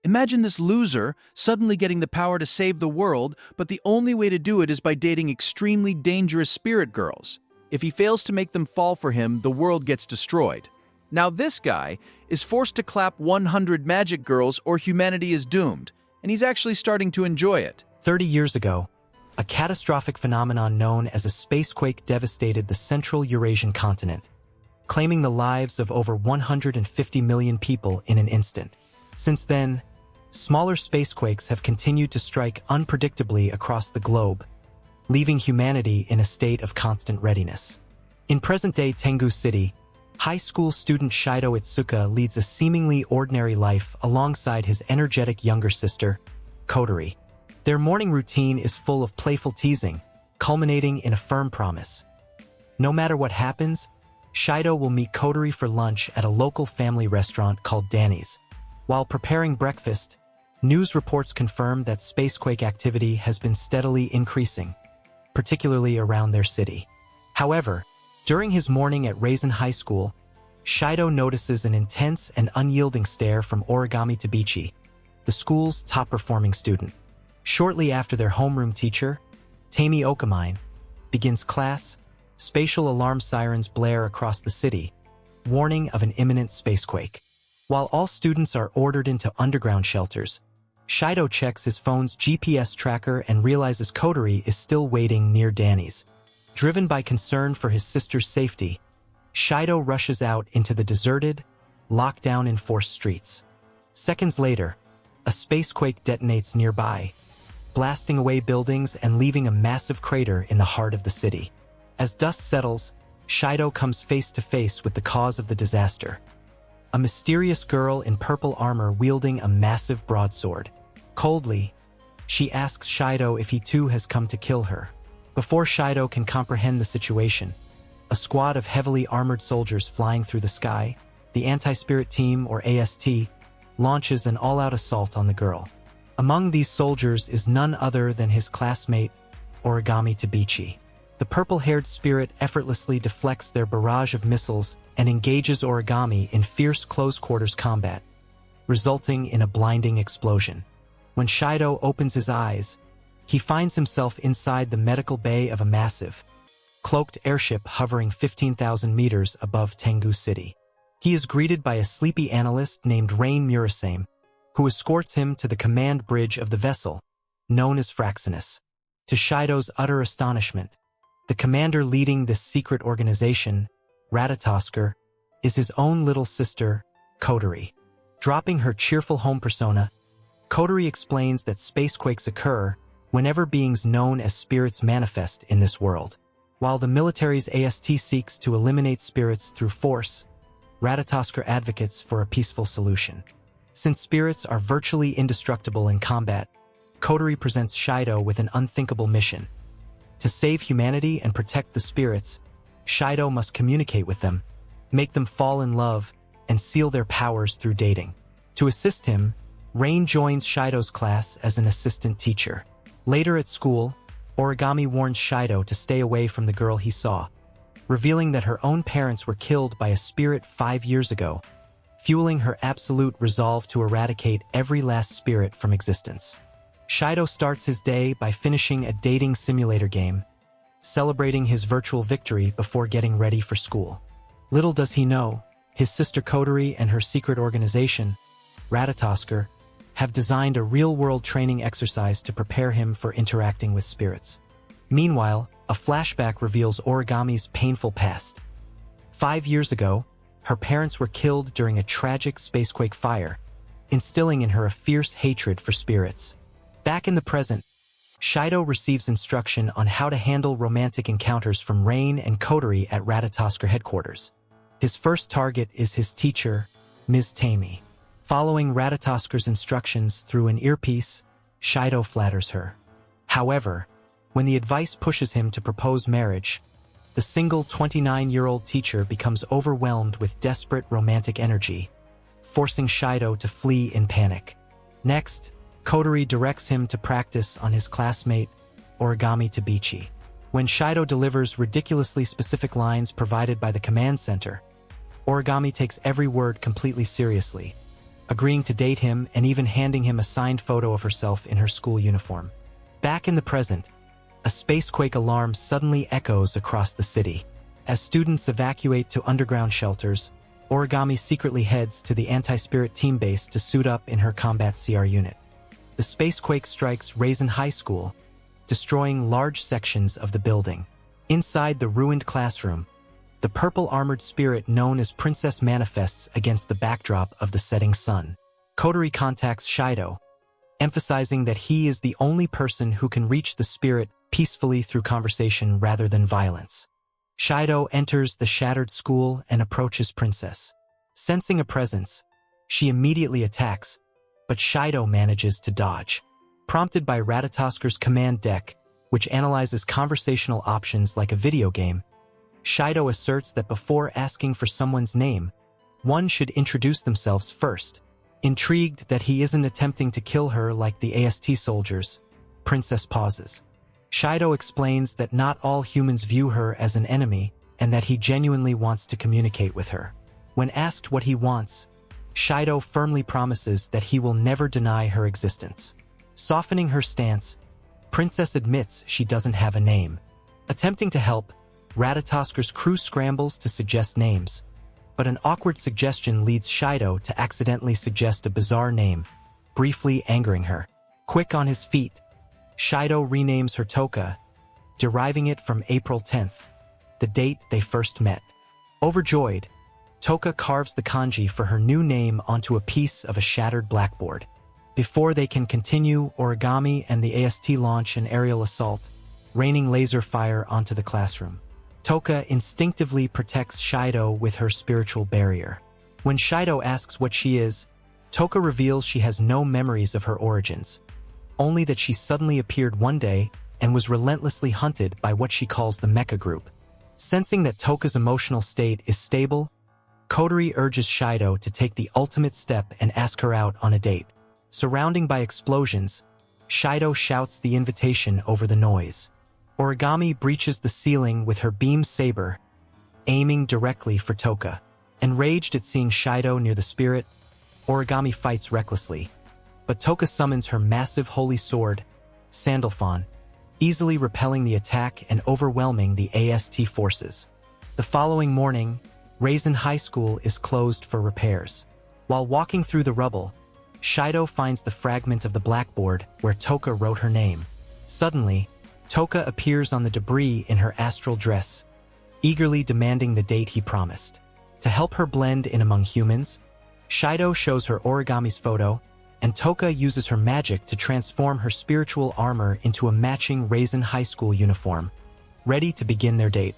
Imagine this loser suddenly getting the power to save the world, but the only way to do it is by dating extremely dangerous spirit girls. If he fails to make them fall for him, the world gets destroyed. Now this guy is forced to clap 100 magic girls or humanity is doomed, and he's actually starting to enjoy it. 30 years ago, a catastrophic phenomenon known as a spacequake devastated the central Eurasian continent, claiming the lives of over 150 million people in an instant. Since then, smaller spacequakes have continued to strike unpredictably across the globe, leaving humanity in a state of constant readiness. In present-day Tengu City, high school student Shido Itsuka leads a seemingly ordinary life alongside his energetic younger sister, Kotori. Their morning routine is full of playful teasing, culminating in a firm promise. No matter what happens, Shido will meet Kotori for lunch at a local family restaurant called Danny's. While preparing breakfast, news reports confirm that spacequake activity has been steadily increasing, particularly around their city. However, during his morning at Raisin High School, Shido notices an intense and unyielding stare from Origami Tabichi, the school's top-performing student. Shortly after their homeroom teacher, Tamie Okamine, begins class, spatial alarm sirens blare across the city, warning of an imminent spacequake. While all students are ordered into underground shelters, Shido checks his phone's GPS tracker and realizes Kotori is still waiting near Danny's. Driven by concern for his sister's safety, Shido rushes out into the deserted, lockdown-enforced streets. Seconds later, a spacequake detonates nearby, blasting away buildings and leaving a massive crater in the heart of the city. As dust settles, Shido comes face to face with the cause of the disaster. A mysterious girl in purple armor wielding a massive broadsword. Coldly, she asks Shido if he too has come to kill her. Before Shido can comprehend the situation, a squad of heavily armored soldiers flying through the sky, the Anti-Spirit Team, or AST, launches an all-out assault on the girl. Among these soldiers is none other than his classmate, Origami Tabichi. The purple-haired spirit effortlessly deflects their barrage of missiles and engages Origami in fierce close-quarters combat, resulting in a blinding explosion. When Shido opens his eyes, he finds himself inside the medical bay of a massive, cloaked airship hovering 15,000 meters above Tengu City. He is greeted by a sleepy analyst named Rain Murasame, who escorts him to the command bridge of the vessel, known as Fraxinus. To Shido's utter astonishment, the commander leading this secret organization, Ratatosker, is his own little sister, Kotori. Dropping her cheerful home persona, Kotori explains that spacequakes occur whenever beings known as spirits manifest in this world. While the military's AST seeks to eliminate spirits through force, Ratatosker advocates for a peaceful solution. Since spirits are virtually indestructible in combat, Kotori presents Shido with an unthinkable mission. To save humanity and protect the spirits, Shido must communicate with them, make them fall in love, and seal their powers through dating. To assist him, Rain joins Shido's class as an assistant teacher. Later at school, Origami warns Shido to stay away from the girl he saw, revealing that her own parents were killed by a spirit 5 years ago, fueling her absolute resolve to eradicate every last spirit from existence. Shido starts his day by finishing a dating simulator game, celebrating his virtual victory before getting ready for school. Little does he know, his sister Kotori and her secret organization, Ratatosker, have designed a real-world training exercise to prepare him for interacting with spirits. Meanwhile, a flashback reveals Origami's painful past. 5 years ago, her parents were killed during a tragic spacequake fire, instilling in her a fierce hatred for spirits. Back in the present, Shido receives instruction on how to handle romantic encounters from Rain and Kotori at Ratatosker headquarters. His first target is his teacher, Ms. Tamie. Following Ratatosker's instructions through an earpiece, Shido flatters her. However, when the advice pushes him to propose marriage, the single 29-year-old teacher becomes overwhelmed with desperate romantic energy, forcing Shido to flee in panic. Next, Kotori directs him to practice on his classmate, Origami Tabichi. When Shido delivers ridiculously specific lines provided by the command center, Origami takes every word completely seriously, agreeing to date him and even handing him a signed photo of herself in her school uniform. Back in the present, a spacequake alarm suddenly echoes across the city. As students evacuate to underground shelters, Origami secretly heads to the anti-spirit team base to suit up in her combat CR unit. The spacequake strikes Raisin High School, destroying large sections of the building. Inside the ruined classroom, the purple-armored spirit known as Princess manifests against the backdrop of the setting sun. Kotori contacts Shido, emphasizing that he is the only person who can reach the spirit peacefully through conversation rather than violence. Shido enters the shattered school and approaches Princess. Sensing a presence, she immediately attacks, but Shido manages to dodge. Prompted by Ratatosker's command deck, which analyzes conversational options like a video game, Shido asserts that before asking for someone's name, one should introduce themselves first. Intrigued that he isn't attempting to kill her like the AST soldiers, Princess pauses. Shido explains that not all humans view her as an enemy and that he genuinely wants to communicate with her. When asked what he wants, Shido firmly promises that he will never deny her existence. Softening her stance, Princess admits she doesn't have a name. Attempting to help, Ratatosker's crew scrambles to suggest names, but an awkward suggestion leads Shido to accidentally suggest a bizarre name, briefly angering her. Quick on his feet, Shido renames her Toka, deriving it from April 10th, the date they first met. Overjoyed, Toka carves the kanji for her new name onto a piece of a shattered blackboard. Before they can continue, Origami and the AST launch an aerial assault, raining laser fire onto the classroom. Toka instinctively protects Shido with her spiritual barrier. When Shido asks what she is, Toka reveals she has no memories of her origins, only that she suddenly appeared one day and was relentlessly hunted by what she calls the Mecha Group. Sensing that Toka's emotional state is stable, Kotori urges Shido to take the ultimate step and ask her out on a date. Surrounding by explosions, Shido shouts the invitation over the noise. Origami breaches the ceiling with her beam saber, aiming directly for Toka. Enraged at seeing Shido near the spirit, Origami fights recklessly, but Toka summons her massive holy sword, Sandalphon, easily repelling the attack and overwhelming the AST forces. The following morning, Raisin High School is closed for repairs. While walking through the rubble, Shido finds the fragment of the blackboard where Toka wrote her name. Suddenly, Toka appears on the debris in her astral dress, eagerly demanding the date he promised. To help her blend in among humans, Shido shows her Origami's photo, and Toka uses her magic to transform her spiritual armor into a matching Raisin High School uniform, ready to begin their date.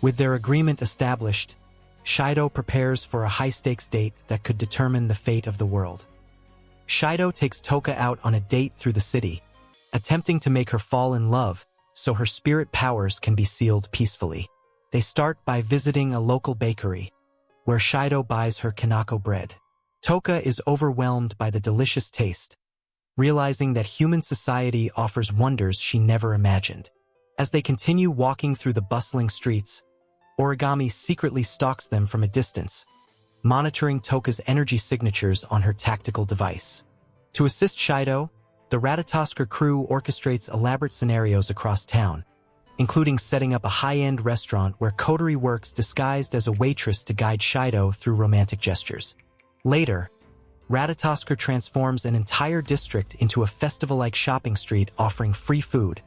With their agreement established, Shido prepares for a high-stakes date that could determine the fate of the world. Shido takes Toka out on a date through the city, attempting to make her fall in love so her spirit powers can be sealed peacefully. They start by visiting a local bakery, where Shido buys her Kanako bread. Toka is overwhelmed by the delicious taste, realizing that human society offers wonders she never imagined. As they continue walking through the bustling streets, Origami secretly stalks them from a distance, monitoring Toka's energy signatures on her tactical device. To assist Shido, the Ratatosker crew orchestrates elaborate scenarios across town, including setting up a high-end restaurant where Kotori works disguised as a waitress to guide Shido through romantic gestures. Later, Ratatosker transforms an entire district into a festival-like shopping street offering free food,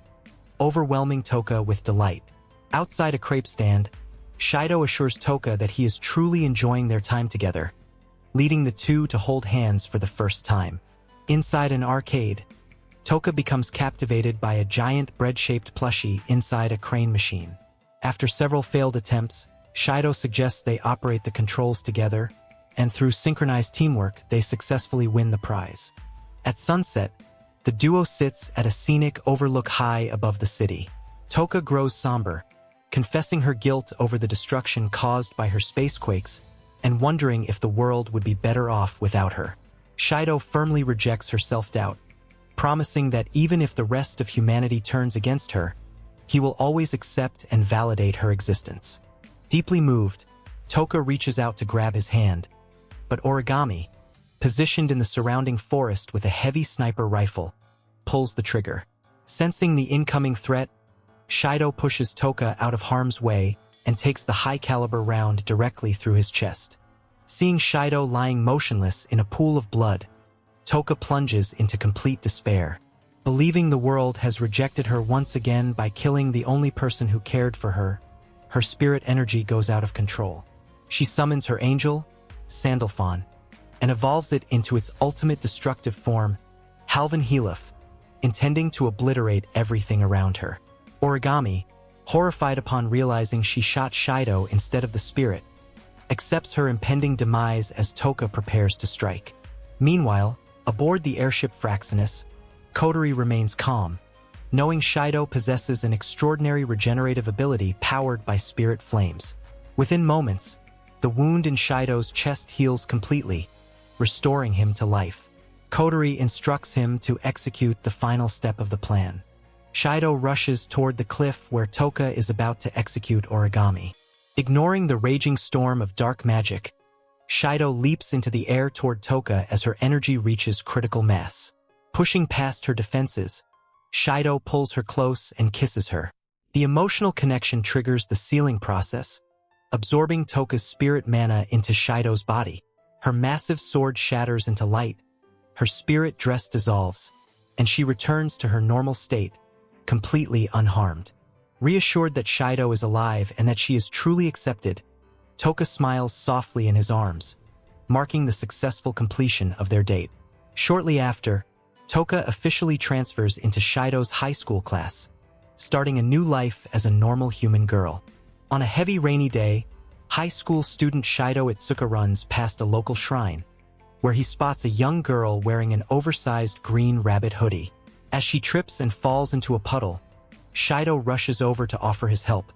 overwhelming Toka with delight. Outside a crepe stand, Shido assures Toka that he is truly enjoying their time together, leading the two to hold hands for the first time. Inside an arcade, Toka becomes captivated by a giant bread-shaped plushie inside a crane machine. After several failed attempts, Shido suggests they operate the controls together, and through synchronized teamwork, they successfully win the prize. At sunset, the duo sits at a scenic overlook high above the city. Toka grows somber, confessing her guilt over the destruction caused by her spacequakes and wondering if the world would be better off without her. Shido firmly rejects her self-doubt, promising that even if the rest of humanity turns against her, he will always accept and validate her existence. Deeply moved, Toka reaches out to grab his hand, but Origami, positioned in the surrounding forest with a heavy sniper rifle, pulls the trigger. Sensing the incoming threat, Shido pushes Toka out of harm's way and takes the high-caliber round directly through his chest. Seeing Shido lying motionless in a pool of blood, Toka plunges into complete despair. Believing the world has rejected her once again by killing the only person who cared for her, her spirit energy goes out of control. She summons her angel, Sandalphon, and evolves it into its ultimate destructive form, Halvan Helif, intending to obliterate everything around her. Origami, horrified upon realizing she shot Shido instead of the spirit, accepts her impending demise as Toka prepares to strike. Meanwhile, aboard the airship Fraxinus, Kotori remains calm, knowing Shido possesses an extraordinary regenerative ability powered by spirit flames. Within moments, the wound in Shido's chest heals completely, restoring him to life. Kotori instructs him to execute the final step of the plan. Shido rushes toward the cliff where Toka is about to execute Origami. Ignoring the raging storm of dark magic, Shido leaps into the air toward Toka as her energy reaches critical mass. Pushing past her defenses, Shido pulls her close and kisses her. The emotional connection triggers the sealing process, absorbing Toka's spirit mana into Shido's body. Her massive sword shatters into light, her spirit dress dissolves, and she returns to her normal state, completely unharmed. Reassured that Shido is alive and that she is truly accepted, Toka smiles softly in his arms, marking the successful completion of their date. Shortly after, Toka officially transfers into Shido's high school class, starting a new life as a normal human girl. On a heavy rainy day, high school student Shido Itsuka runs past a local shrine, where he spots a young girl wearing an oversized green rabbit hoodie. As she trips and falls into a puddle, Shido rushes over to offer his help,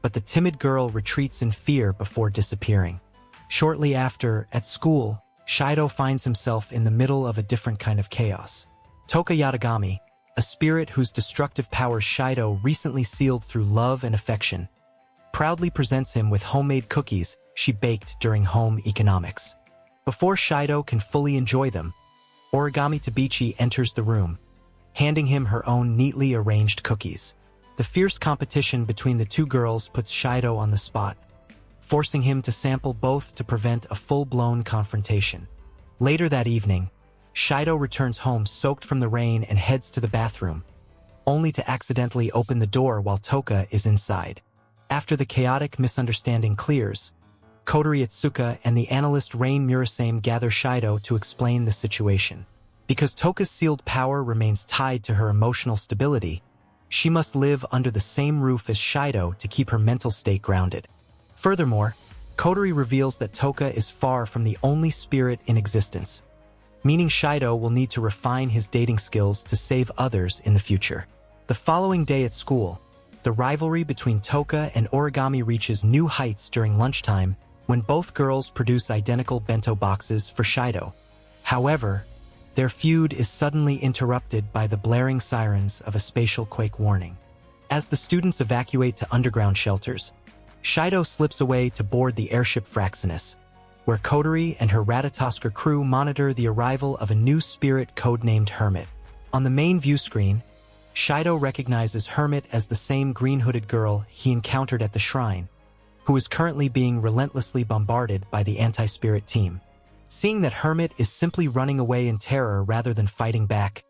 but the timid girl retreats in fear before disappearing. Shortly after, at school, Shido finds himself in the middle of a different kind of chaos. Toka Yatagami, a spirit whose destructive powers Shido recently sealed through love and affection, proudly presents him with homemade cookies she baked during home economics. Before Shido can fully enjoy them, Origami Tabichi enters the room, handing him her own neatly arranged cookies. The fierce competition between the two girls puts Shido on the spot, forcing him to sample both to prevent a full-blown confrontation. Later that evening, Shido returns home soaked from the rain and heads to the bathroom, only to accidentally open the door while Toka is inside. After the chaotic misunderstanding clears, Kotori Itsuka and the analyst Rain Murasame gather Shido to explain the situation. Because Toka's sealed power remains tied to her emotional stability, she must live under the same roof as Shido to keep her mental state grounded. Furthermore, Kotori reveals that Toka is far from the only spirit in existence, meaning Shido will need to refine his dating skills to save others in the future. The following day at school, the rivalry between Toka and Origami reaches new heights during lunchtime when both girls produce identical bento boxes for Shido. However, their feud is suddenly interrupted by the blaring sirens of a spatial quake warning. As the students evacuate to underground shelters, Shido slips away to board the airship Fraxinus, where Kotori and her Ratatosker crew monitor the arrival of a new spirit codenamed Hermit. On the main view screen, Shido recognizes Hermit as the same green-hooded girl he encountered at the shrine, who is currently being relentlessly bombarded by the anti-spirit team. Seeing that Hermit is simply running away in terror rather than fighting back,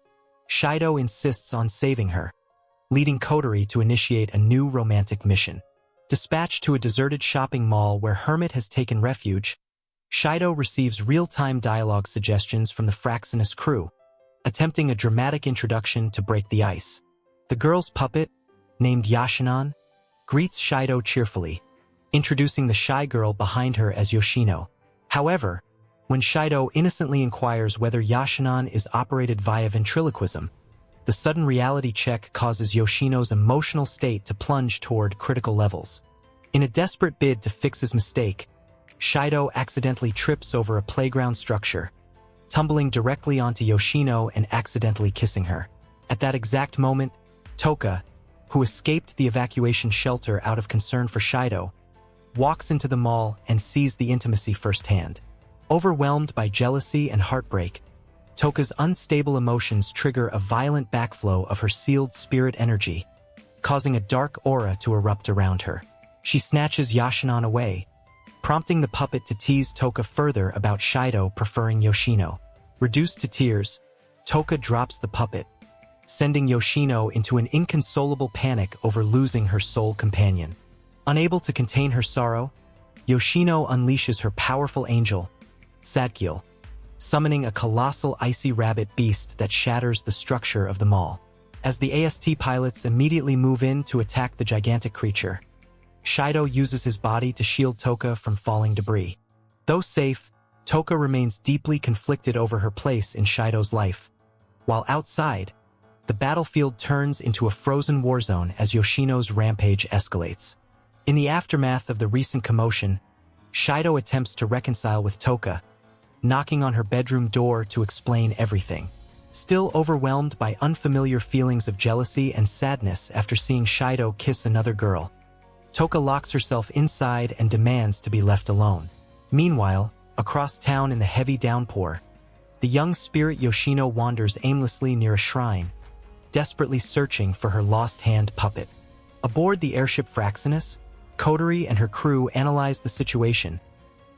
Shido insists on saving her, leading Kotori to initiate a new romantic mission. Dispatched to a deserted shopping mall where Hermit has taken refuge, Shido receives real-time dialogue suggestions from the Fraxinus crew, attempting a dramatic introduction to break the ice. The girl's puppet, named Yashinon, greets Shido cheerfully, introducing the shy girl behind her as Yoshino. However, when Shido innocently inquires whether Yashinon is operated via ventriloquism, the sudden reality check causes Yoshino's emotional state to plunge toward critical levels. In a desperate bid to fix his mistake, Shido accidentally trips over a playground structure, tumbling directly onto Yoshino and accidentally kissing her. At that exact moment, Toka, who escaped the evacuation shelter out of concern for Shido, walks into the mall and sees the intimacy firsthand. Overwhelmed by jealousy and heartbreak, Toka's unstable emotions trigger a violent backflow of her sealed spirit energy, causing a dark aura to erupt around her. She snatches Yashinon away, prompting the puppet to tease Toka further about Shido preferring Yoshino. Reduced to tears, Toka drops the puppet, sending Yoshino into an inconsolable panic over losing her soul companion. Unable to contain her sorrow, Yoshino unleashes her powerful angel, Sadkiel, summoning a colossal icy rabbit beast that shatters the structure of the mall. As the AST pilots immediately move in to attack the gigantic creature, Shido uses his body to shield Toka from falling debris. Though safe, Toka remains deeply conflicted over her place in Shido's life. While outside, the battlefield turns into a frozen war zone as Yoshino's rampage escalates. In the aftermath of the recent commotion, Shido attempts to reconcile with Toka, knocking on her bedroom door to explain everything. Still overwhelmed by unfamiliar feelings of jealousy and sadness after seeing Shido kiss another girl, Toka locks herself inside and demands to be left alone. Meanwhile, across town in the heavy downpour, the young spirit Yoshino wanders aimlessly near a shrine, desperately searching for her lost hand puppet. Aboard the airship Fraxinus, Kotori and her crew analyze the situation,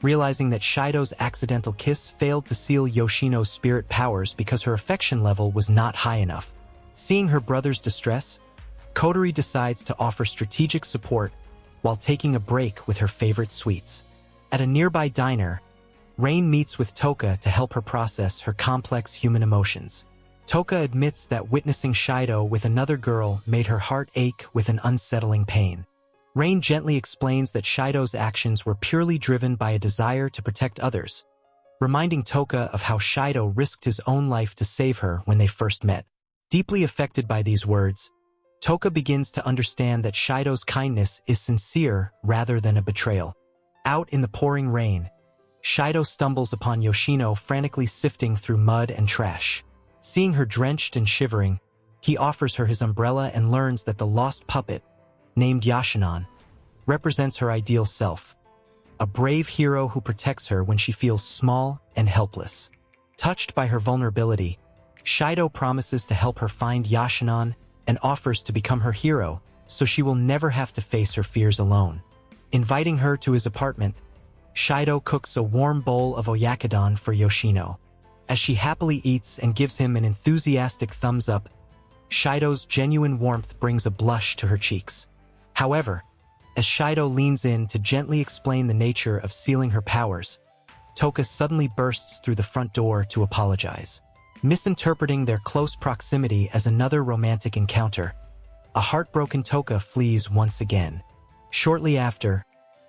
realizing that Shido's accidental kiss failed to seal Yoshino's spirit powers because her affection level was not high enough. Seeing her brother's distress, Kotori decides to offer strategic support while taking a break with her favorite sweets. At a nearby diner, Rain meets with Toka to help her process her complex human emotions. Toka admits that witnessing Shido with another girl made her heart ache with an unsettling pain. Rain gently explains that Shido's actions were purely driven by a desire to protect others, reminding Toka of how Shido risked his own life to save her when they first met. Deeply affected by these words, Toka begins to understand that Shido's kindness is sincere rather than a betrayal. Out in the pouring rain, Shido stumbles upon Yoshino frantically sifting through mud and trash. Seeing her drenched and shivering, he offers her his umbrella and learns that the lost puppet, named Yashinon, represents her ideal self, a brave hero who protects her when she feels small and helpless. Touched by her vulnerability, Shido promises to help her find Yashinon and offers to become her hero so she will never have to face her fears alone. Inviting her to his apartment, Shido cooks a warm bowl of oyakudon for Yoshino. As she happily eats and gives him an enthusiastic thumbs up, Shido's genuine warmth brings a blush to her cheeks. However, as Shido leans in to gently explain the nature of sealing her powers, Toka suddenly bursts through the front door to apologize. Misinterpreting their close proximity as another romantic encounter, a heartbroken Toka flees once again. Shortly after,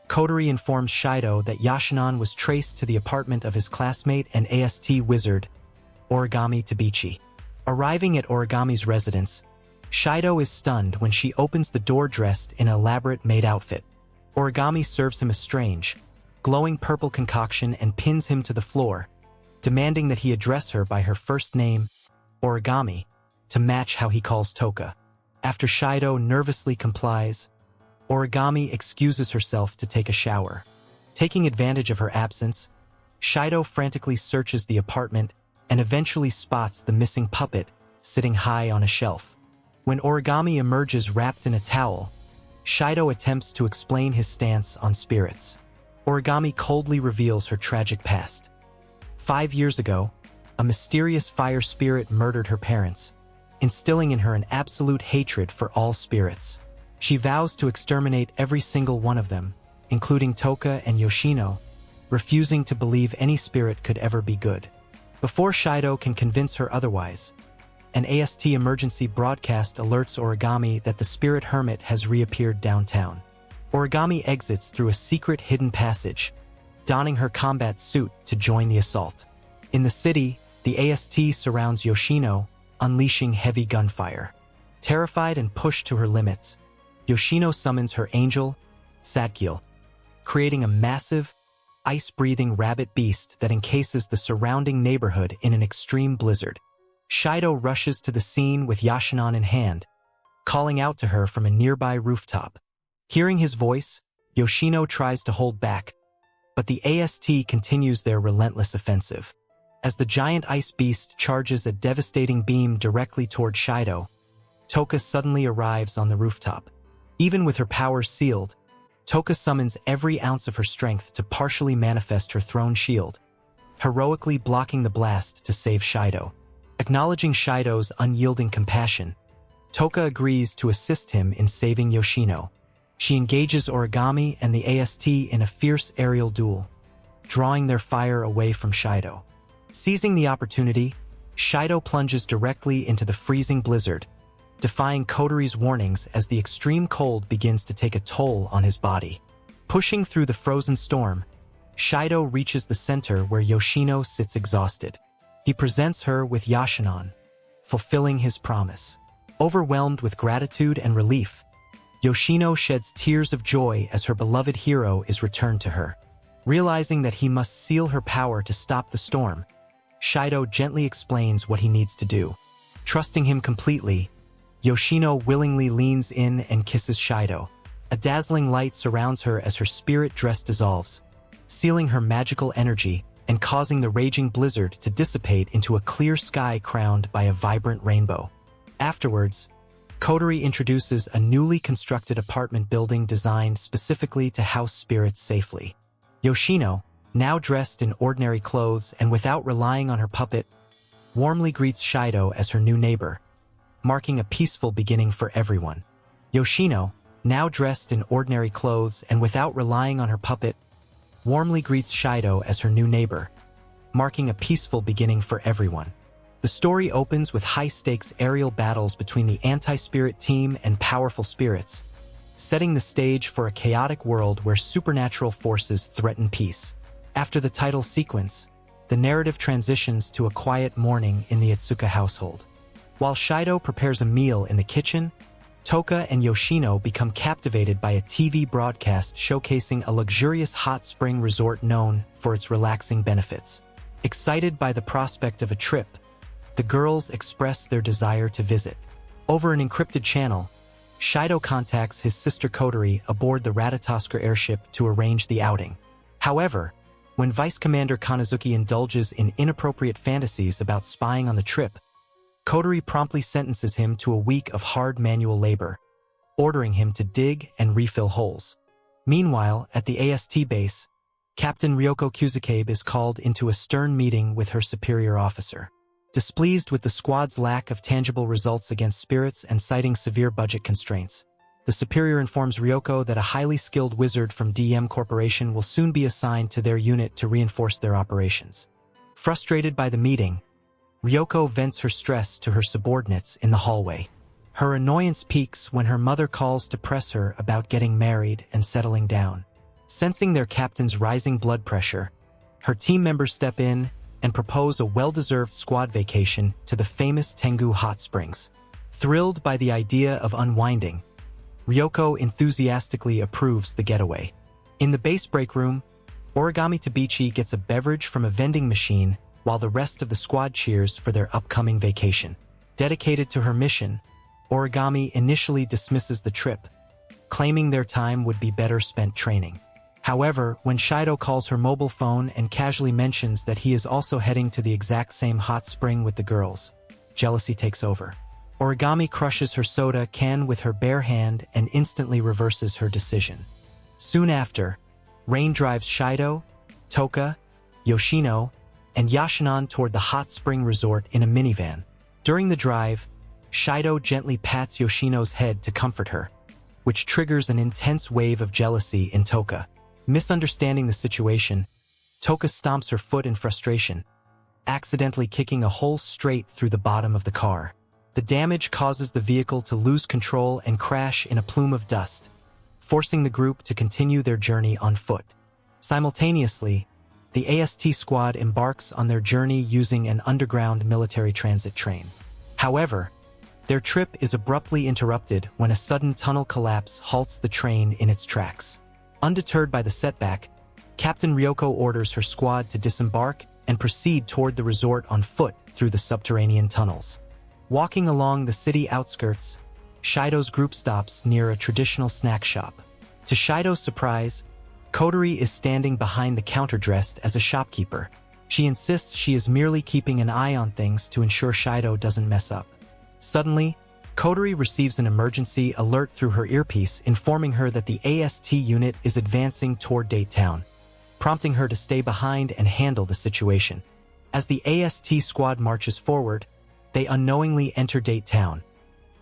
Kotori informs Shido that Yashinon was traced to the apartment of his classmate and AST wizard, Origami Tabichi. Arriving at Origami's residence, Shido is stunned when she opens the door dressed in an elaborate maid outfit. Origami serves him a strange, glowing purple concoction and pins him to the floor, demanding that he address her by her first name, Origami, to match how he calls Toka. After Shido nervously complies, Origami excuses herself to take a shower. Taking advantage of her absence, Shido frantically searches the apartment and eventually spots the missing puppet sitting high on a shelf. When Origami emerges wrapped in a towel, Shido attempts to explain his stance on spirits. Origami coldly reveals her tragic past. 5 years ago, a mysterious fire spirit murdered her parents, instilling in her an absolute hatred for all spirits. She vows to exterminate every single one of them, including Toka and Yoshino, refusing to believe any spirit could ever be good. Before Shido can convince her otherwise, an AST emergency broadcast alerts Origami that the spirit hermit has reappeared downtown. Origami exits through a secret hidden passage, donning her combat suit to join the assault. In the city, the AST surrounds Yoshino, unleashing heavy gunfire. Terrified and pushed to her limits, Yoshino summons her angel, Sadkiel, creating a massive, ice-breathing rabbit beast that encases the surrounding neighborhood in an extreme blizzard. Shido rushes to the scene with Yashinon in hand, calling out to her from a nearby rooftop. Hearing his voice, Yoshino tries to hold back, but the AST continues their relentless offensive. As the giant ice beast charges a devastating beam directly toward Shido, Toka suddenly arrives on the rooftop. Even with her powers sealed, Toka summons every ounce of her strength to partially manifest her throne shield, heroically blocking the blast to save Shido. Acknowledging Shido's unyielding compassion, Toka agrees to assist him in saving Yoshino. She engages Origami and the AST in a fierce aerial duel, drawing their fire away from Shido. Seizing the opportunity, Shido plunges directly into the freezing blizzard, defying Kotori's warnings as the extreme cold begins to take a toll on his body. Pushing through the frozen storm, Shido reaches the center where Yoshino sits exhausted. He presents her with Yashinon, fulfilling his promise. Overwhelmed with gratitude and relief, Yoshino sheds tears of joy as her beloved hero is returned to her. Realizing that he must seal her power to stop the storm, Shido gently explains what he needs to do. Trusting him completely, Yoshino willingly leans in and kisses Shido. A dazzling light surrounds her as her spirit dress dissolves, sealing her magical energy and causing the raging blizzard to dissipate into a clear sky crowned by a vibrant rainbow. Afterwards, Kotori introduces a newly constructed apartment building designed specifically to house spirits safely. Yoshino, now dressed in ordinary clothes and without relying on her puppet, warmly greets Shido as her new neighbor, marking a peaceful beginning for everyone. Yoshino, now dressed in ordinary clothes and without relying on her puppet, warmly greets Shido as her new neighbor, marking a peaceful beginning for everyone. The story opens with high-stakes aerial battles between the anti-spirit team and powerful spirits, setting the stage for a chaotic world where supernatural forces threaten peace. After the title sequence, the narrative transitions to a quiet morning in the Itsuka household. While Shido prepares a meal in the kitchen, Toka and Yoshino become captivated by a TV broadcast showcasing a luxurious hot spring resort known for its relaxing benefits. Excited by the prospect of a trip, the girls express their desire to visit. Over an encrypted channel, Shido contacts his sister Kotori aboard the Ratatosker airship to arrange the outing. However, when Vice Commander Kanazuki indulges in inappropriate fantasies about spying on the trip, Kotori promptly sentences him to a week of hard manual labor, ordering him to dig and refill holes. Meanwhile, at the AST base, Captain Ryoko Kuzukabe is called into a stern meeting with her superior officer. Displeased with the squad's lack of tangible results against spirits and citing severe budget constraints, the superior informs Ryoko that a highly skilled wizard from DM Corporation will soon be assigned to their unit to reinforce their operations. Frustrated by the meeting, Ryoko vents her stress to her subordinates in the hallway. Her annoyance peaks when her mother calls to press her about getting married and settling down. Sensing their captain's rising blood pressure, her team members step in and propose a well-deserved squad vacation to the famous Tengu hot springs. Thrilled by the idea of unwinding, Ryoko enthusiastically approves the getaway. In the base break room, Origami Tabichi gets a beverage from a vending machine while the rest of the squad cheers for their upcoming vacation. Dedicated to her mission, Origami initially dismisses the trip, claiming their time would be better spent training. However, when Shido calls her mobile phone and casually mentions that he is also heading to the exact same hot spring with the girls, jealousy takes over. Origami crushes her soda can with her bare hand and instantly reverses her decision. Soon after, Rain drives Shido, Toka, Yoshino, and Yashinon toward the hot spring resort in a minivan. During the drive, Shido gently pats Yoshino's head to comfort her, which triggers an intense wave of jealousy in Toka. Misunderstanding the situation, Toka stomps her foot in frustration, accidentally kicking a hole straight through the bottom of the car. The damage causes the vehicle to lose control and crash in a plume of dust, forcing the group to continue their journey on foot. Simultaneously, the AST squad embarks on their journey using an underground military transit train. However, their trip is abruptly interrupted when a sudden tunnel collapse halts the train in its tracks. Undeterred by the setback, Captain Ryoko orders her squad to disembark and proceed toward the resort on foot through the subterranean tunnels. Walking along the city outskirts, Shido's group stops near a traditional snack shop. To Shido's surprise, Kotori is standing behind the counter dressed as a shopkeeper. She insists she is merely keeping an eye on things to ensure Shido doesn't mess up. Suddenly, Kotori receives an emergency alert through her earpiece informing her that the AST unit is advancing toward Date Town, prompting her to stay behind and handle the situation. As the AST squad marches forward, they unknowingly enter Date Town,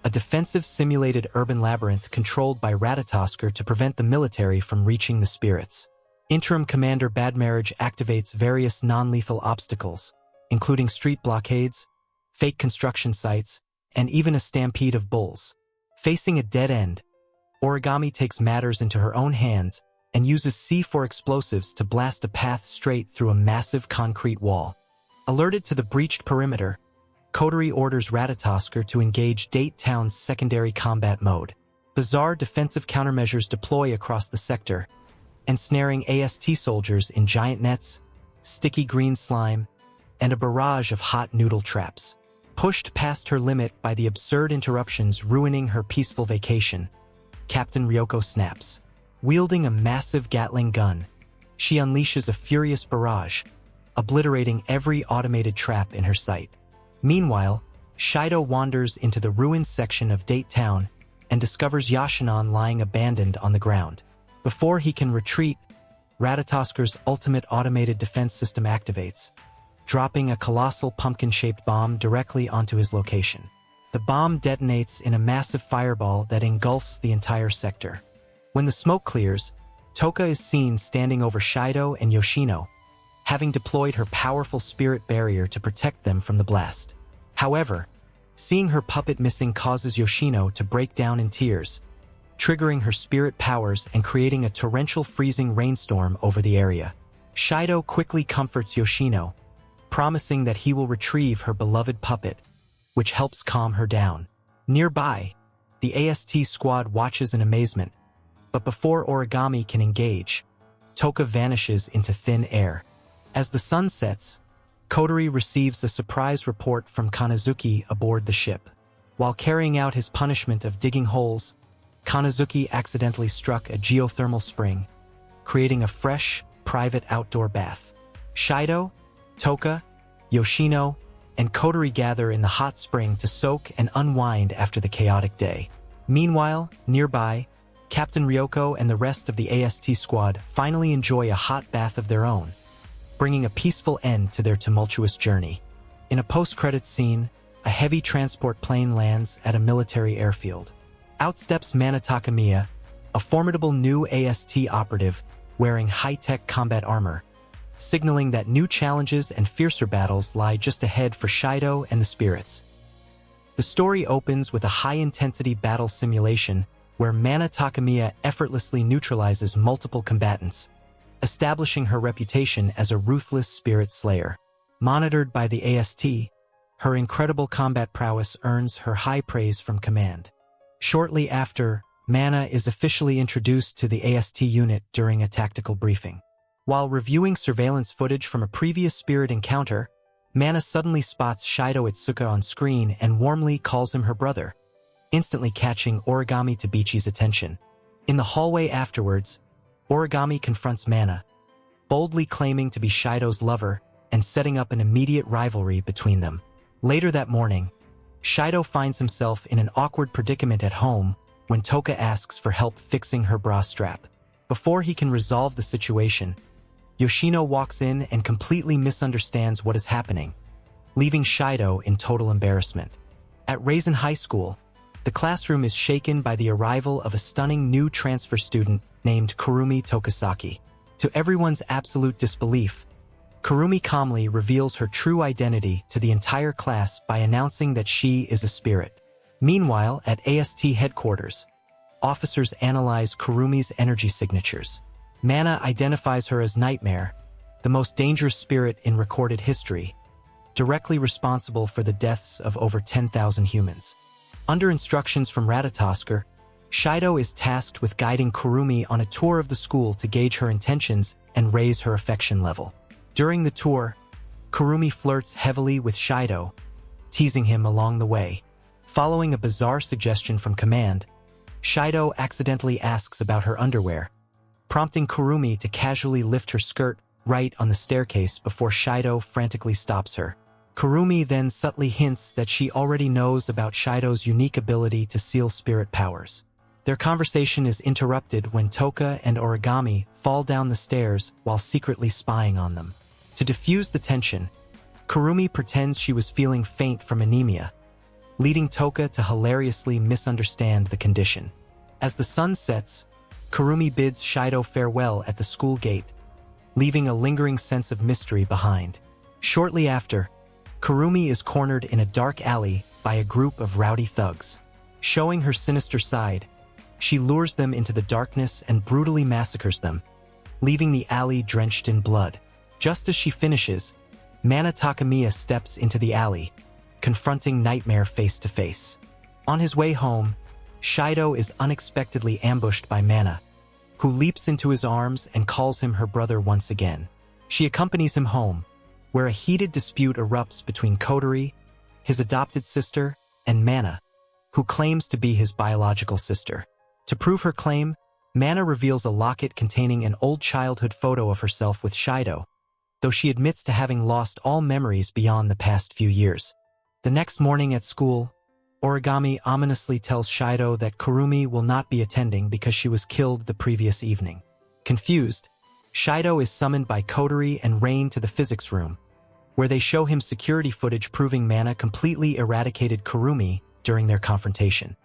a defensive simulated urban labyrinth controlled by Ratatosker to prevent the military from reaching the spirits. Interim Commander Bad Marriage activates various non-lethal obstacles, including street blockades, fake construction sites, and even a stampede of bulls. Facing a dead end, Origami takes matters into her own hands and uses C4 explosives to blast a path straight through a massive concrete wall. Alerted to the breached perimeter, Kotori orders Ratatosker to engage Date Town's secondary combat mode. Bizarre defensive countermeasures deploy across the sector, ensnaring AST soldiers in giant nets, sticky green slime, and a barrage of hot noodle traps. Pushed past her limit by the absurd interruptions ruining her peaceful vacation, Captain Ryoko snaps. Wielding a massive Gatling gun, she unleashes a furious barrage, obliterating every automated trap in her sight. Meanwhile, Shido wanders into the ruined section of Date Town and discovers Yashinon lying abandoned on the ground. Before he can retreat, Ratatosker's ultimate automated defense system activates, dropping a colossal pumpkin-shaped bomb directly onto his location. The bomb detonates in a massive fireball that engulfs the entire sector. When the smoke clears, Toka is seen standing over Shido and Yoshino, having deployed her powerful spirit barrier to protect them from the blast. However, seeing her puppet missing causes Yoshino to break down in tears, triggering her spirit powers and creating a torrential freezing rainstorm over the area. Shido quickly comforts Yoshino, promising that he will retrieve her beloved puppet, which helps calm her down. Nearby, the AST squad watches in amazement, but before Origami can engage, Toka vanishes into thin air. As the sun sets, Kotori receives a surprise report from Kanazuki aboard the ship. While carrying out his punishment of digging holes, Kanazuki accidentally struck a geothermal spring, creating a fresh, private outdoor bath. Shido, Toka, Yoshino, and Kotori gather in the hot spring to soak and unwind after the chaotic day. Meanwhile, nearby, Captain Ryoko and the rest of the AST squad finally enjoy a hot bath of their own, bringing a peaceful end to their tumultuous journey. In a post-credits scene, a heavy transport plane lands at a military airfield. Out steps Mana Takamiya, a formidable new AST operative wearing high-tech combat armor, signaling that new challenges and fiercer battles lie just ahead for Shido and the spirits. The story opens with a high-intensity battle simulation where Mana Takamiya effortlessly neutralizes multiple combatants, establishing her reputation as a ruthless spirit slayer. Monitored by the AST, her incredible combat prowess earns her high praise from command. Shortly after, Mana is officially introduced to the AST unit during a tactical briefing. While reviewing surveillance footage from a previous spirit encounter, Mana suddenly spots Shido Itsuka on screen and warmly calls him her brother, instantly catching Origami Tabichi's attention. In the hallway afterwards, Origami confronts Mana, boldly claiming to be Shido's lover and setting up an immediate rivalry between them. Later that morning, Shido finds himself in an awkward predicament at home when Toka asks for help fixing her bra strap. Before he can resolve the situation, Yoshino walks in and completely misunderstands what is happening, leaving Shido in total embarrassment. At Raisin High School, the classroom is shaken by the arrival of a stunning new transfer student named Kurumi Tokasaki. To everyone's absolute disbelief, Kurumi calmly reveals her true identity to the entire class by announcing that she is a spirit. Meanwhile, at AST headquarters, officers analyze Kurumi's energy signatures. Mana identifies her as Nightmare, the most dangerous spirit in recorded history, directly responsible for the deaths of over 10,000 humans. Under instructions from Ratatosker, Shido is tasked with guiding Kurumi on a tour of the school to gauge her intentions and raise her affection level. During the tour, Kurumi flirts heavily with Shido, teasing him along the way. Following a bizarre suggestion from command, Shido accidentally asks about her underwear, prompting Kurumi to casually lift her skirt right on the staircase before Shido frantically stops her. Kurumi then subtly hints that she already knows about Shido's unique ability to seal spirit powers. Their conversation is interrupted when Toka and Origami fall down the stairs while secretly spying on them. To diffuse the tension, Kurumi pretends she was feeling faint from anemia, leading Toka to hilariously misunderstand the condition. As the sun sets, Kurumi bids Shido farewell at the school gate, leaving a lingering sense of mystery behind. Shortly after, Kurumi is cornered in a dark alley by a group of rowdy thugs. Showing her sinister side, she lures them into the darkness and brutally massacres them, leaving the alley drenched in blood. Just as she finishes, Mana Takamiya steps into the alley, confronting Nightmare face to face. On his way home, Shido is unexpectedly ambushed by Mana, who leaps into his arms and calls him her brother once again. She accompanies him home, where a heated dispute erupts between Kotori, his adopted sister, and Mana, who claims to be his biological sister. To prove her claim, Mana reveals a locket containing an old childhood photo of herself with Shido, though she admits to having lost all memories beyond the past few years. The next morning at school, Origami ominously tells Shido that Kurumi will not be attending because she was killed the previous evening. Confused, Shido is summoned by Kotori and Rain to the physics room, where they show him security footage proving Mana completely eradicated Kurumi during their confrontation.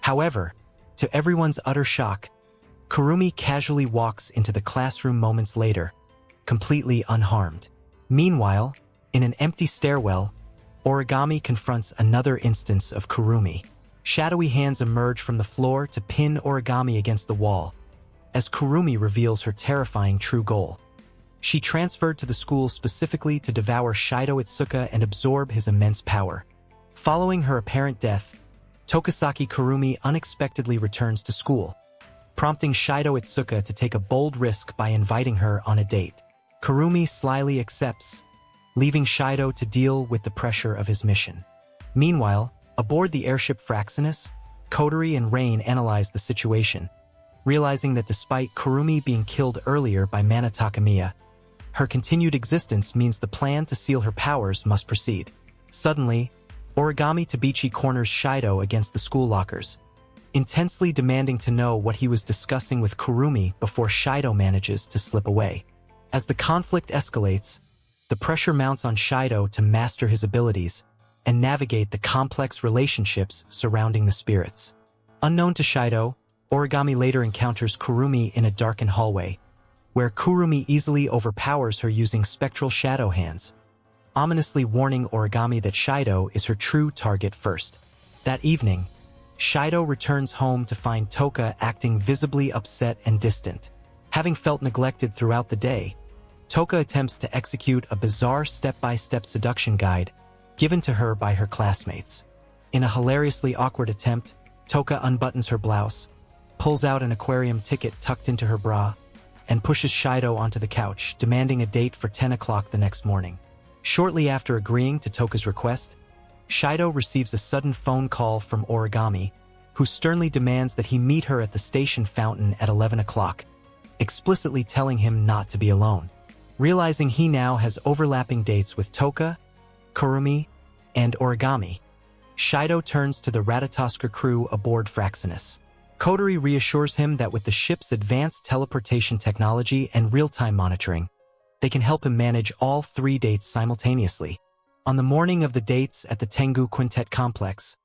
However, to everyone's utter shock, Kurumi casually walks into the classroom moments later, completely unharmed. Meanwhile, in an empty stairwell, Origami confronts another instance of Kurumi. Shadowy hands emerge from the floor to pin Origami against the wall, as Kurumi reveals her terrifying true goal. She transferred to the school specifically to devour Shido Itsuka and absorb his immense power. Following her apparent death, Tokisaki Kurumi unexpectedly returns to school, prompting Shido Itsuka to take a bold risk by inviting her on a date. Kurumi slyly accepts, leaving Shido to deal with the pressure of his mission. Meanwhile, aboard the airship Fraxinus, Kotori and Rain analyze the situation, realizing that despite Kurumi being killed earlier by Mana Takamiya, her continued existence means the plan to seal her powers must proceed. Suddenly, Origami Tabichi corners Shido against the school lockers, intensely demanding to know what he was discussing with Kurumi before Shido manages to slip away. As the conflict escalates, the pressure mounts on Shido to master his abilities and navigate the complex relationships surrounding the spirits. Unknown to Shido, Origami later encounters Kurumi in a darkened hallway, where Kurumi easily overpowers her using spectral shadow hands, ominously warning Origami that Shido is her true target first. That evening, Shido returns home to find Toka acting visibly upset and distant. Having felt neglected throughout the day, Toka attempts to execute a bizarre step-by-step seduction guide given to her by her classmates. In a hilariously awkward attempt, Toka unbuttons her blouse, pulls out an aquarium ticket tucked into her bra, and pushes Shido onto the couch, demanding a date for 10 o'clock the next morning. Shortly after agreeing to Toka's request, Shido receives a sudden phone call from Origami, who sternly demands that he meet her at the station fountain at 11 o'clock, explicitly telling him not to be alone. Realizing he now has overlapping dates with Toka, Kurumi, and Origami, Shido turns to the Ratatosker crew aboard Fraxinus. Kotori reassures him that with the ship's advanced teleportation technology and real-time monitoring, they can help him manage all 3 dates simultaneously. On the morning of the dates at the Tengu Quintet complex,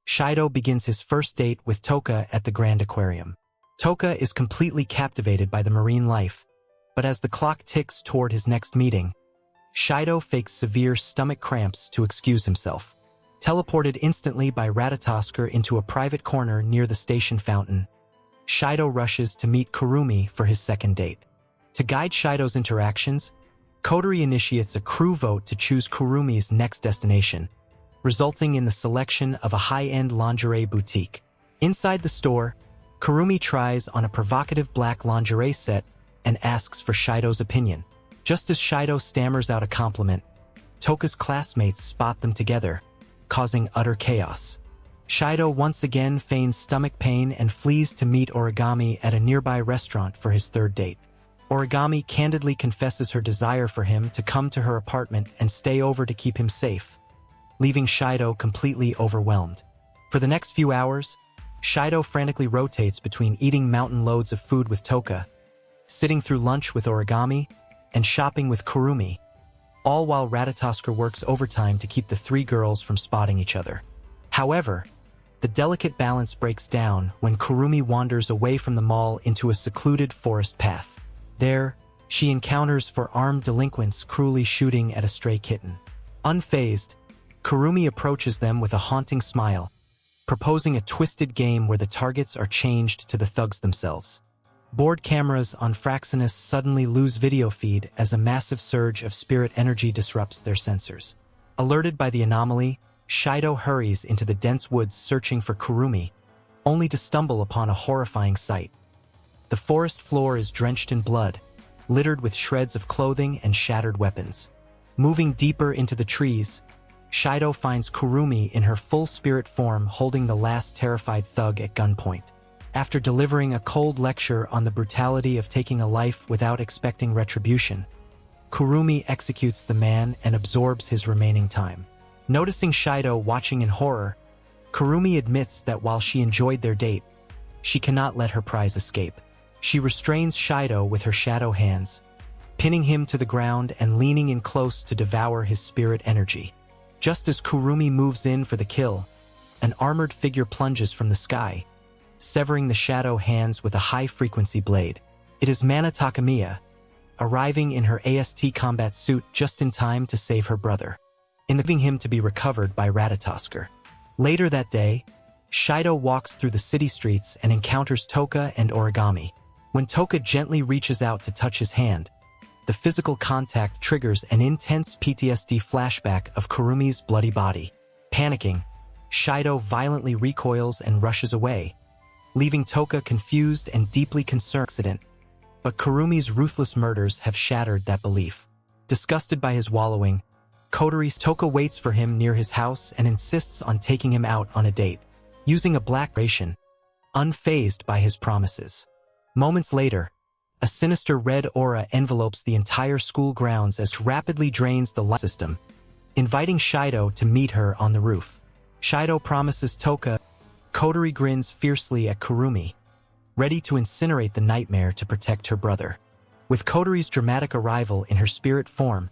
Shido begins his first date with Toka at the Grand Aquarium. Toka is completely captivated by the marine life, but as the clock ticks toward his next meeting, Shido fakes severe stomach cramps to excuse himself. Teleported instantly by Ratatosker into a private corner near the station fountain, Shido rushes to meet Kurumi for his second date. To guide Shido's interactions, Kotori initiates a crew vote to choose Kurumi's next destination, resulting in the selection of a high-end lingerie boutique. Inside the store, Kurumi tries on a provocative black lingerie set and asks for Shido's opinion. Just as Shido stammers out a compliment, Toka's classmates spot them together, causing utter chaos. Shido once again feigns stomach pain and flees to meet Origami at a nearby restaurant for his third date. Origami candidly confesses her desire for him to come to her apartment and stay over to keep him safe, leaving Shido completely overwhelmed. For the next few hours, Shido frantically rotates between eating mountain loads of food with Toka, sitting through lunch with Origami, and shopping with Kurumi, all while Ratatosker works overtime to keep the three girls from spotting each other. However, the delicate balance breaks down when Kurumi wanders away from the mall into a secluded forest path. There, she encounters four-armed delinquents cruelly shooting at a stray kitten. Unfazed, Kurumi approaches them with a haunting smile, proposing a twisted game where the targets are changed to the thugs themselves. Board cameras on Fraxinus suddenly lose video feed as a massive surge of spirit energy disrupts their sensors. Alerted by the anomaly, Shido hurries into the dense woods searching for Kurumi, only to stumble upon a horrifying sight. The forest floor is drenched in blood, littered with shreds of clothing and shattered weapons. Moving deeper into the trees, Shido finds Kurumi in her full spirit form holding the last terrified thug at gunpoint. After delivering a cold lecture on the brutality of taking a life without expecting retribution, Kurumi executes the man and absorbs his remaining time. Noticing Shido watching in horror, Kurumi admits that while she enjoyed their date, she cannot let her prize escape. She restrains Shido with her shadow hands, pinning him to the ground and leaning in close to devour his spirit energy. Just as Kurumi moves in for the kill, an armored figure plunges from the sky, severing the shadow hands with a high-frequency blade. It is Mana Takamiya, arriving in her AST combat suit just in time to save her brother, leaving him to be recovered by Ratatosker. Later that day, Shido walks through the city streets and encounters Toka and Origami. When Toka gently reaches out to touch his hand, the physical contact triggers an intense PTSD flashback of Kurumi's bloody body. Panicking, Shido violently recoils and rushes away, leaving Toka confused and deeply concerned. But Kurumi's ruthless murders have shattered that belief. Disgusted by his wallowing, Toka waits for him near his house and insists on taking him out on a date, using a black ration, unfazed by his promises. Moments later, a sinister red aura envelopes the entire school grounds as it rapidly drains the light system, inviting Shido to meet her on the roof. Shido promises Toka. Kotori grins fiercely at Kurumi, ready to incinerate the nightmare to protect her brother. With Kotori's dramatic arrival in her spirit form,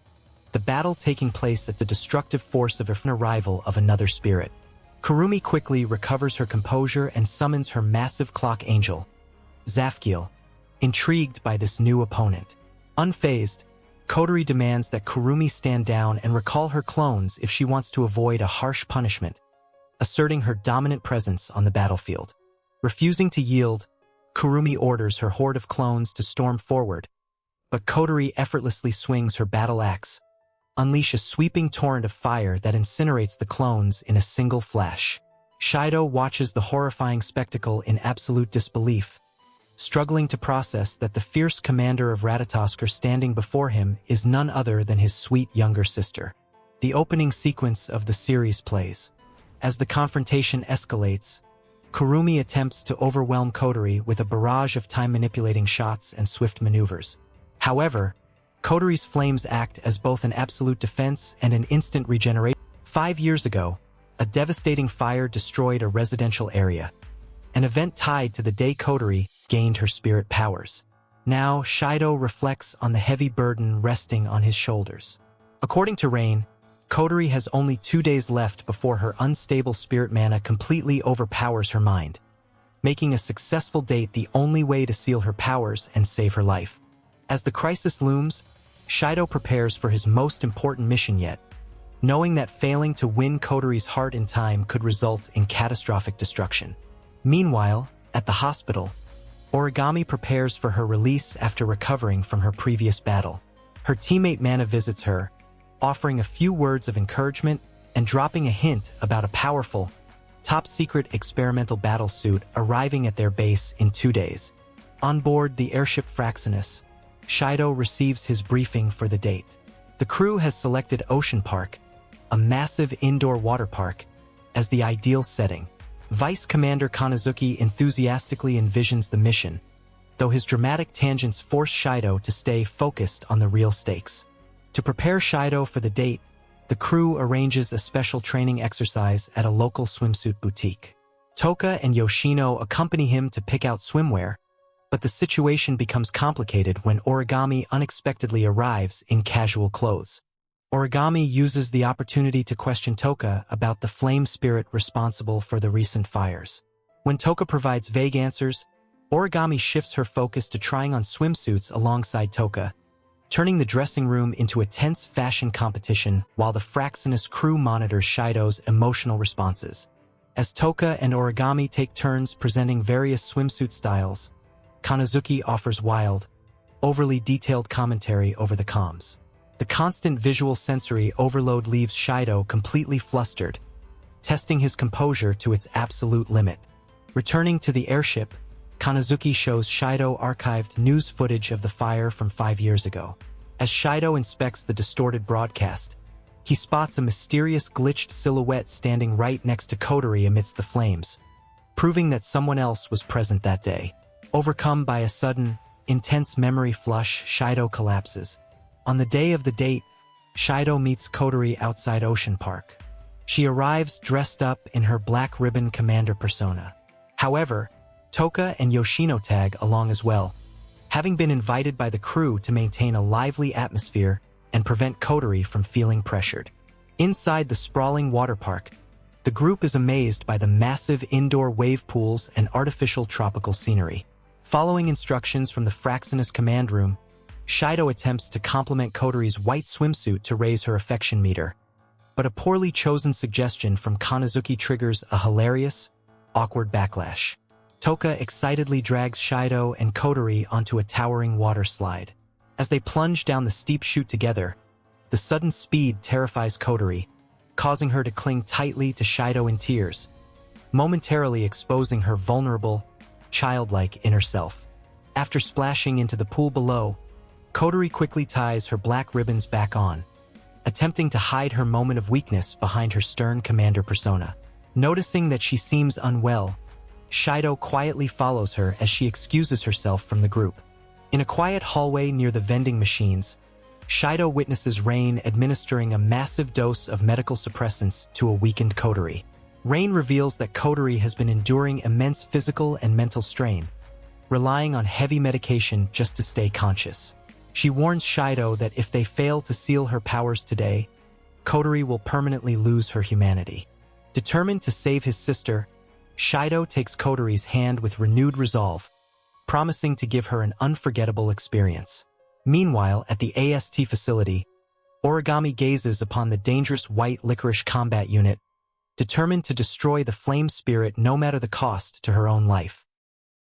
the battle taking place at the destructive force of an arrival of another spirit. Kurumi quickly recovers her composure and summons her massive clock angel, Zafkiel, intrigued by this new opponent. Unfazed, Kotori demands that Kurumi stand down and recall her clones if she wants to avoid a harsh punishment, asserting her dominant presence on the battlefield. Refusing to yield, Kurumi orders her horde of clones to storm forward, but Kotori effortlessly swings her battle axe, unleash a sweeping torrent of fire that incinerates the clones in a single flash. Shido watches the horrifying spectacle in absolute disbelief, struggling to process that the fierce commander of Ratatosker standing before him is none other than his sweet younger sister. The opening sequence of the series plays. As the confrontation escalates, Kurumi attempts to overwhelm Kotori with a barrage of time-manipulating shots and swift maneuvers. However, Kotori's flames act as both an absolute defense and an instant regeneration. 5 years ago, a devastating fire destroyed a residential area, an event tied to the day Kotori gained her spirit powers. Now, Shido reflects on the heavy burden resting on his shoulders. According to Rain, Kotori has only 2 days left before her unstable spirit mana completely overpowers her mind, making a successful date the only way to seal her powers and save her life. As the crisis looms, Shido prepares for his most important mission yet, knowing that failing to win Kotori's heart in time could result in catastrophic destruction. Meanwhile, at the hospital, Origami prepares for her release after recovering from her previous battle. Her teammate Mana visits her, offering a few words of encouragement and dropping a hint about a powerful, top-secret experimental battlesuit arriving at their base in 2 days. On board the airship Fraxinus, Shido receives his briefing for the date. The crew has selected Ocean Park, a massive indoor water park, as the ideal setting. Vice Commander Kanazuki enthusiastically envisions the mission, though his dramatic tangents force Shido to stay focused on the real stakes. To prepare Shido for the date, the crew arranges a special training exercise at a local swimsuit boutique. Toka and Yoshino accompany him to pick out swimwear, but the situation becomes complicated when Origami unexpectedly arrives in casual clothes. Origami uses the opportunity to question Toka about the flame spirit responsible for the recent fires. When Toka provides vague answers, Origami shifts her focus to trying on swimsuits alongside Toka, turning the dressing room into a tense fashion competition while the Fraxinus crew monitors Shido's emotional responses. As Toka and Origami take turns presenting various swimsuit styles, Kanazuki offers wild, overly detailed commentary over the comms. The constant visual sensory overload leaves Shido completely flustered, testing his composure to its absolute limit. Returning to the airship, Kanazuki shows Shido archived news footage of the fire from 5 years ago. As Shido inspects the distorted broadcast, he spots a mysterious glitched silhouette standing right next to Kotori amidst the flames, proving that someone else was present that day. Overcome by a sudden, intense memory flush, Shido collapses. On the day of the date, Shido meets Kotori outside Ocean Park. She arrives dressed up in her black ribbon commander persona. However, Toka and Yoshino tag along as well, having been invited by the crew to maintain a lively atmosphere and prevent Kotori from feeling pressured. Inside the sprawling water park, the group is amazed by the massive indoor wave pools and artificial tropical scenery. Following instructions from the Fraxinus command room, Shido attempts to compliment Kotori's white swimsuit to raise her affection meter, but a poorly chosen suggestion from Kanazuki triggers a hilarious, awkward backlash. Toka excitedly drags Shido and Kotori onto a towering water slide. As they plunge down the steep chute together, the sudden speed terrifies Kotori, causing her to cling tightly to Shido in tears, momentarily exposing her vulnerable, childlike inner self. After splashing into the pool below, Kotori quickly ties her black ribbons back on, attempting to hide her moment of weakness behind her stern commander persona. Noticing that she seems unwell, Shido quietly follows her as she excuses herself from the group. In a quiet hallway near the vending machines, Shido witnesses Rain administering a massive dose of medical suppressants to a weakened Kotori. Rain reveals that Kotori has been enduring immense physical and mental strain, relying on heavy medication just to stay conscious. She warns Shido that if they fail to seal her powers today, Kotori will permanently lose her humanity. Determined to save his sister, Shido takes Kotori's hand with renewed resolve, promising to give her an unforgettable experience. Meanwhile, at the AST facility, Origami gazes upon the dangerous white licorice combat unit, determined to destroy the flame spirit no matter the cost to her own life.